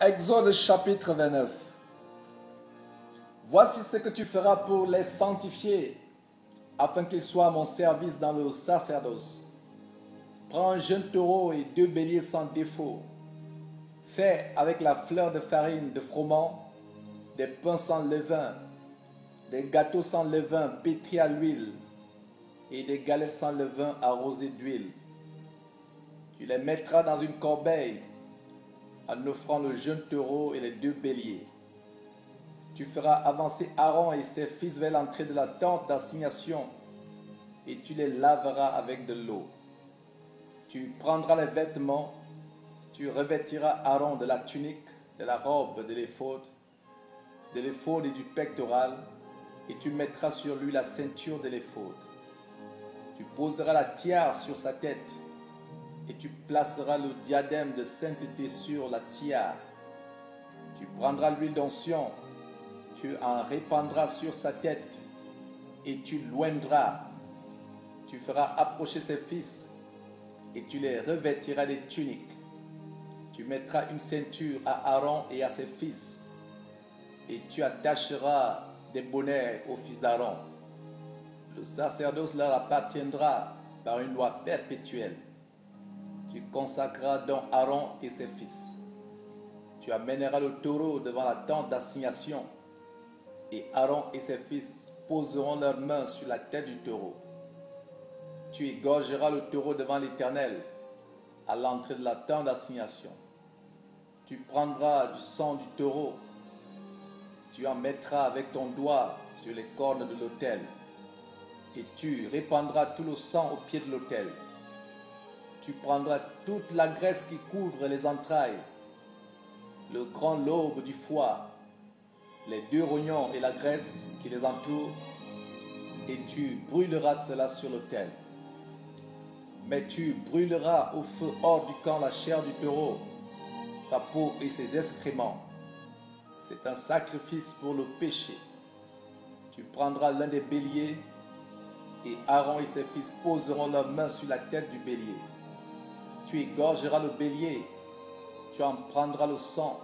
Exode chapitre 29. Voici ce que tu feras pour les sanctifier, afin qu'ils soient à mon service dans le sacerdoce. Prends un jeune taureau et 2 béliers sans défaut. Fais avec la fleur de farine de froment, des pains sans levain, des gâteaux sans levain pétris à l'huile et des galettes sans levain arrosées d'huile. Tu les mettras dans une corbeille en offrant le jeune taureau et les 2 béliers. Tu feras avancer Aaron et ses fils vers l'entrée de la tente d'assignation et tu les laveras avec de l'eau. Tu prendras les vêtements, tu revêtiras Aaron de la tunique, de la robe de l'éphod et du pectoral, et tu mettras sur lui la ceinture de l'éphod. Tu poseras la tiare sur sa tête, et tu placeras le diadème de sainteté sur la tiare. Tu prendras l'huile d'onction, tu en répandras sur sa tête, et tu l'oindras. Tu feras approcher ses fils, et tu les revêtiras des tuniques. Tu mettras une ceinture à Aaron et à ses fils, et tu attacheras des bonnets aux fils d'Aaron. Le sacerdoce leur appartiendra par une loi perpétuelle. Tu consacreras donc Aaron et ses fils. Tu amèneras le taureau devant la tente d'assignation, et Aaron et ses fils poseront leurs mains sur la tête du taureau. Tu égorgeras le taureau devant l'Éternel à l'entrée de la tente d'assignation. Tu prendras du sang du taureau, tu en mettras avec ton doigt sur les cornes de l'autel, et tu répandras tout le sang au pied de l'autel. Tu prendras toute la graisse qui couvre les entrailles, le grand lobe du foie, les 2 rognons et la graisse qui les entoure, et tu brûleras cela sur l'autel. Mais tu brûleras au feu hors du camp la chair du taureau, sa peau et ses excréments. C'est un sacrifice pour le péché. Tu prendras l'un des béliers, et Aaron et ses fils poseront leurs mains sur la tête du bélier. Tu égorgeras le bélier, tu en prendras le sang,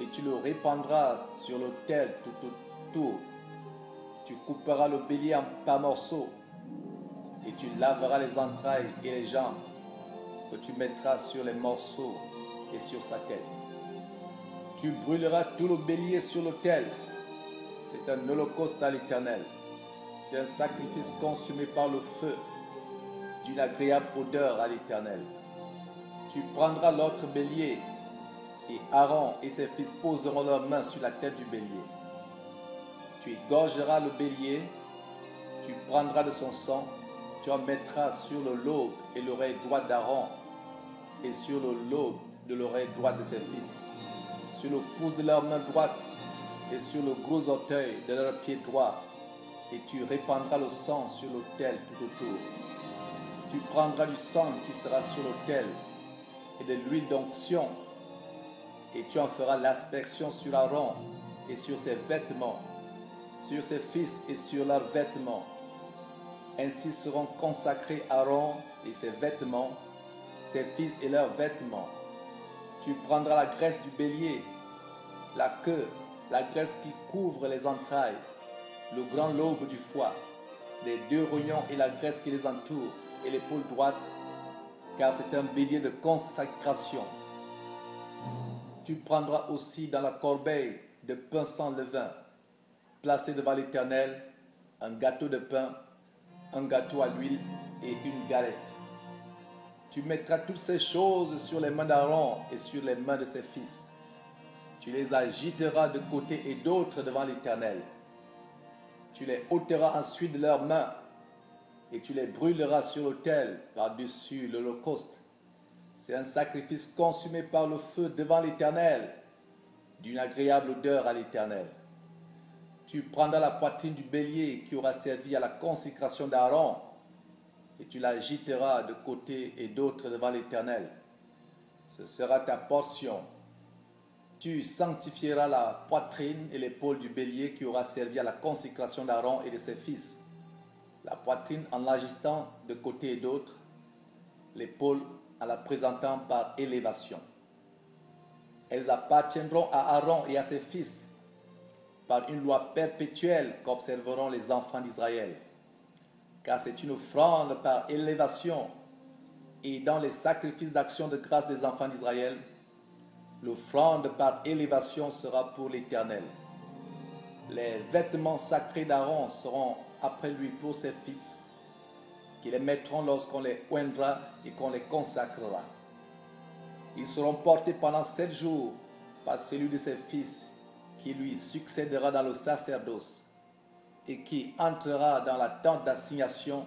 et tu le répandras sur l'autel tout autour. Tu couperas le bélier en pas morceaux, et tu laveras les entrailles et les jambes, que tu mettras sur les morceaux et sur sa tête. Tu brûleras tout le bélier sur l'autel. C'est un holocauste à l'Éternel. C'est un sacrifice consumé par le feu, d'une agréable odeur à l'Éternel. Tu prendras l'autre bélier, et Aaron et ses fils poseront leurs mains sur la tête du bélier. Tu égorgeras le bélier, tu prendras de son sang, tu en mettras sur le lobe et l'oreille droite d'Aaron, et sur le lobe de l'oreille droite de ses fils, sur le pouce de leur main droite, et sur le gros orteil de leur pied droit, et tu répandras le sang sur l'autel tout autour. Tu prendras du sang qui sera sur l'autel, et de l'huile d'onction, et tu en feras l'aspersion sur Aaron et sur ses vêtements, sur ses fils et sur leurs vêtements. Ainsi seront consacrés Aaron et ses vêtements, ses fils et leurs vêtements. Tu prendras la graisse du bélier, la queue, la graisse qui couvre les entrailles, le grand lobe du foie, les 2 rognons et la graisse qui les entoure, et l'épaule droite, car c'est un bélier de consécration. Tu prendras aussi dans la corbeille de pain sans levain, placé devant l'Éternel, un gâteau de pain, un gâteau à l'huile et une galette. Tu mettras toutes ces choses sur les mains d'Aaron et sur les mains de ses fils. Tu les agiteras de côté et d'autre devant l'Éternel. Tu les ôteras ensuite de leurs mains, et tu les brûleras sur l'autel par-dessus l'holocauste. C'est un sacrifice consumé par le feu devant l'Éternel, d'une agréable odeur à l'Éternel. Tu prendras la poitrine du bélier qui aura servi à la consécration d'Aaron, et tu l'agiteras de côté et d'autre devant l'Éternel. Ce sera ta portion. Tu sanctifieras la poitrine et l'épaule du bélier qui aura servi à la consécration d'Aaron et de ses fils. La poitrine en l'agitant de côté et d'autre, l'épaule en la présentant par élévation. Elles appartiendront à Aaron et à ses fils par une loi perpétuelle qu'observeront les enfants d'Israël. Car c'est une offrande par élévation, et dans les sacrifices d'action de grâce des enfants d'Israël, l'offrande par élévation sera pour l'Éternel. Les vêtements sacrés d'Aaron seront après lui pour ses fils, qui les mettront lorsqu'on les oindra et qu'on les consacrera. Ils seront portés pendant 7 jours par celui de ses fils qui lui succédera dans le sacerdoce et qui entrera dans la tente d'assignation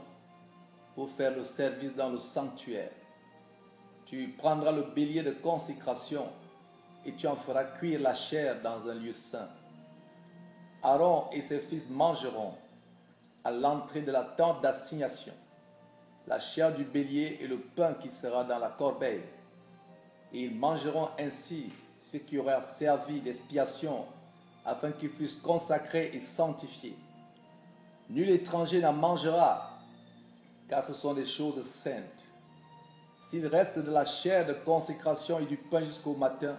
pour faire le service dans le sanctuaire. Tu prendras le bélier de consécration et tu en feras cuire la chair dans un lieu saint. Aaron et ses fils mangeront à l'entrée de la tente d'assignation la chair du bélier et le pain qui sera dans la corbeille. Et ils mangeront ainsi ce qui aura servi d'expiation afin qu'ils fussent consacrés et sanctifiés. Nul étranger n'en mangera, car ce sont des choses saintes. S'il reste de la chair de consécration et du pain jusqu'au matin,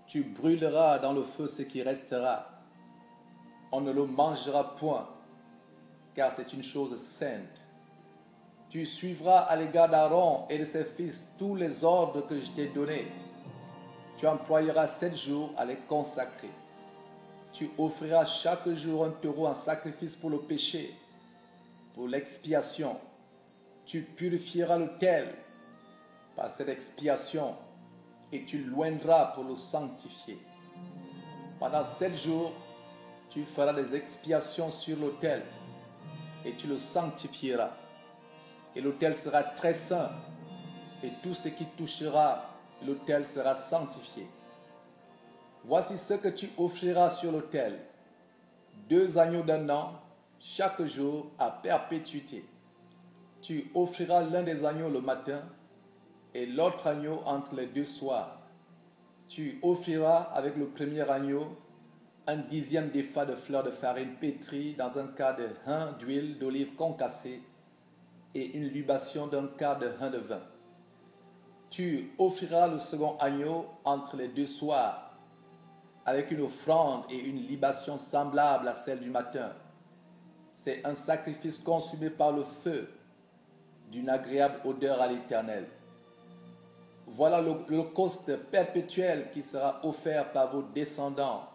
tu brûleras dans le feu ce qui restera. On ne le mangera point, car c'est une chose sainte. Tu suivras à l'égard d'Aaron et de ses fils tous les ordres que je t'ai donnés. Tu employeras 7 jours à les consacrer. Tu offriras chaque jour un taureau en sacrifice pour le péché, pour l'expiation. Tu purifieras l'autel par cette expiation et tu l'oindras pour le sanctifier. Pendant 7 jours, tu feras des expiations sur l'autel et tu le sanctifieras. Et l'autel sera très saint et tout ce qui touchera l'autel sera sanctifié. Voici ce que tu offriras sur l'autel: 2 agneaux d'un an chaque jour à perpétuité. Tu offriras l'un des agneaux le matin et l'autre agneau entre les 2 soirs. Tu offriras avec le premier agneau un 10e d'épha de fleur de farine pétrie dans un quart de hin d'huile d'olive concassée et une libation d'un quart de hin de vin. Tu offriras le second agneau entre les 2 soirs avec une offrande et une libation semblable à celle du matin. C'est un sacrifice consumé par le feu, d'une agréable odeur à l'Éternel. Voilà l'holocauste perpétuel qui sera offert par vos descendants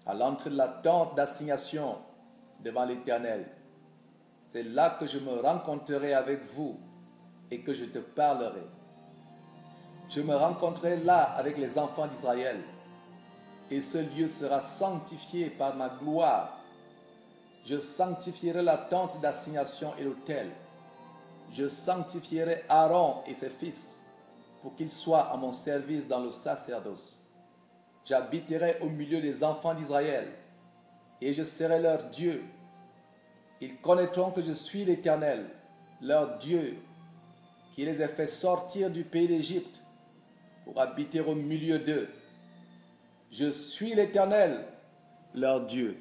à l'entrée de la tente d'assignation devant l'Éternel. C'est là que je me rencontrerai avec vous et que je te parlerai. Je me rencontrerai là avec les enfants d'Israël, et ce lieu sera sanctifié par ma gloire. Je sanctifierai la tente d'assignation et l'autel. Je sanctifierai Aaron et ses fils, pour qu'ils soient à mon service dans le sacerdoce. J'habiterai au milieu des enfants d'Israël, et je serai leur Dieu. Ils connaîtront que je suis l'Éternel, leur Dieu, qui les a fait sortir du pays d'Égypte pour habiter au milieu d'eux. Je suis l'Éternel, leur Dieu.